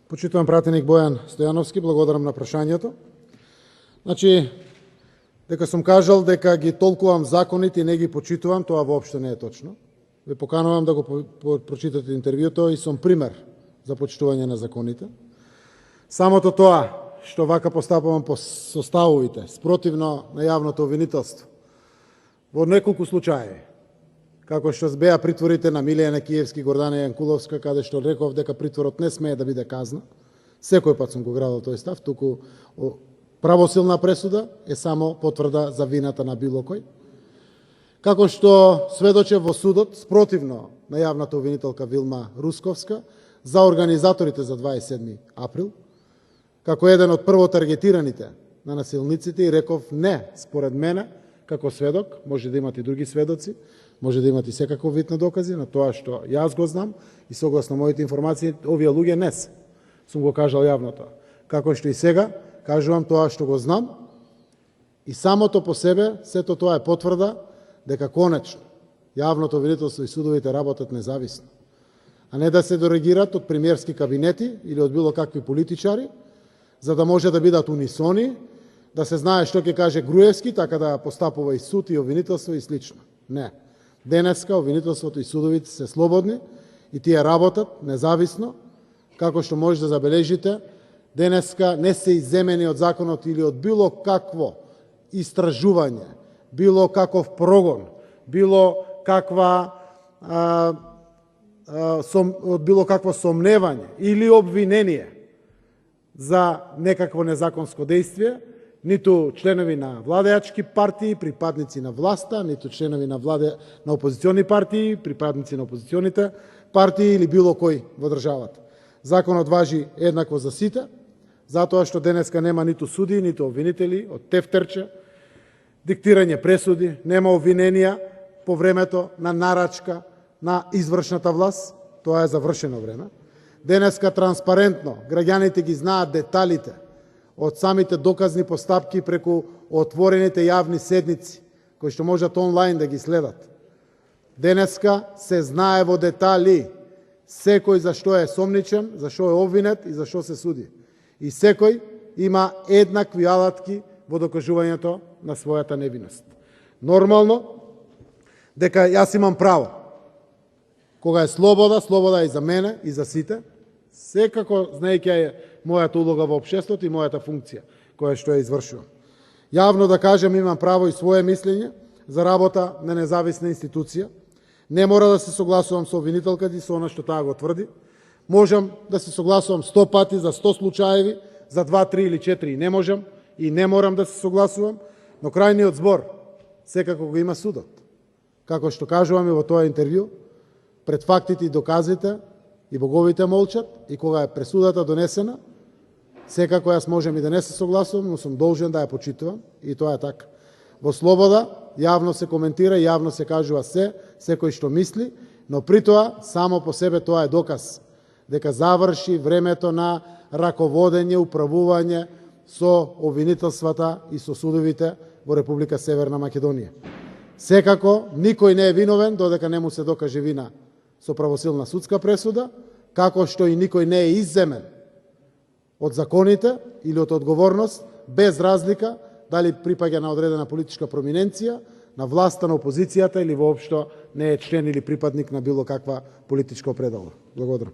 Почитуван пратеник Бојан Стојановски, благодарам на прашањето. Значи, дека сум кажал дека ги толкувам законите и не ги почитувам, тоа воопшто не е точно. Ве поканувам да го прочитате интервјуто и сум пример за почитување на законите. Самото тоа што вака постапувам по составовите, спротивно на јавното обвинителство, во неколку случаи, како што беа притворите на Милијана Киевски, Гордана Јанкуловска, каде што реков дека притворот не смее да биде казна. Секој пат сум го градил тој став, туку правосилна пресуда е само потврда за вината на било кој. Како што сведочев во судот, спротивно на јавната обвинителка Вилма Русковска, за организаторите за 27 април, како еден од прво таргетираните на насилниците, и реков не, според мене, како сведок, може да имат и други сведоци, може да имат и секаков вид на докази на тоа што јас го знам и согласно моите информации, овие луѓе не се. Сум го кажал јавно тоа. Како што и сега, кажувам тоа што го знам и самото по себе, сето тоа е потврда дека конечно јавното обвинителство и судовите работат независно, а не да се дорегират од премиерски кабинети или од било какви политичари, за да може да бидат унисони, да се знае што ќе каже Груевски, така да постапува и суд и обвинителство и слично. Не. Денеска обвинителството и судовите се слободни и тие работат независно, како што може да забележите. Денеска не се изземени од законот или од било какво истражување, било каков прогон, било каква било какво сомневање или обвинение за некакво незаконско дејствие, ниту членови на владеачки партии, припадници на власта, ниту членови на опозициони партии, припадници на опозиционите партии или било кој во државата. Законот важи еднакво за сите, затоа што денеска нема ниту суди, ниту обвинители од тефтерче, диктирање пресуди, нема обвиненија по времето на нарачка на извршната власт, тоа е завршено време. Денеска транспарентно граѓаните ги знаат деталите од самите доказни постапки преку отворените јавни седници, кои што можат онлайн да ги следат. Денеска се знае во детали секој за што е сомничен, за што е обвинет и за што се суди. И секој има еднакви алатки во докажувањето на својата невиност. Нормално, дека јас имам право. Кога е слобода, слобода е и за мене, и за сите, секако знаејќи мојата улога во општеството и мојата функција, која што ја извршувам. Јавно да кажем, имам право и свое мислење за работа на независна институција. Не мора да се согласувам со обвинителката и со она што таа го тврди. Можам да се согласувам 100 пати за 100 случаеви, за 2, 3 или 4 не можам и не морам да се согласувам, но крајниот збор секако го има судот. Како што кажуваме во тоа интервју, пред фактите и доказите и боговите молчат, и кога е пресудата донесена, секако јас можем и да не се согласувам, но сум должен да ја почитувам и тоа е така. Во слобода јавно се коментира, јавно се кажува секој што мисли, но при тоа само по себе тоа е доказ дека заврши времето на раководење, управување со обвинителствата и со судовите во Република Северна Македонија. Секако никој не е виновен додека не му се докаже вина со правосилна судска пресуда, како што и никој не е изземен од законите или од одговорност, без разлика дали припаѓа на одредена политичка проминенција, на власта, на опозицијата или воопшто не е член или припадник на било каква политичка определба. Благодарам.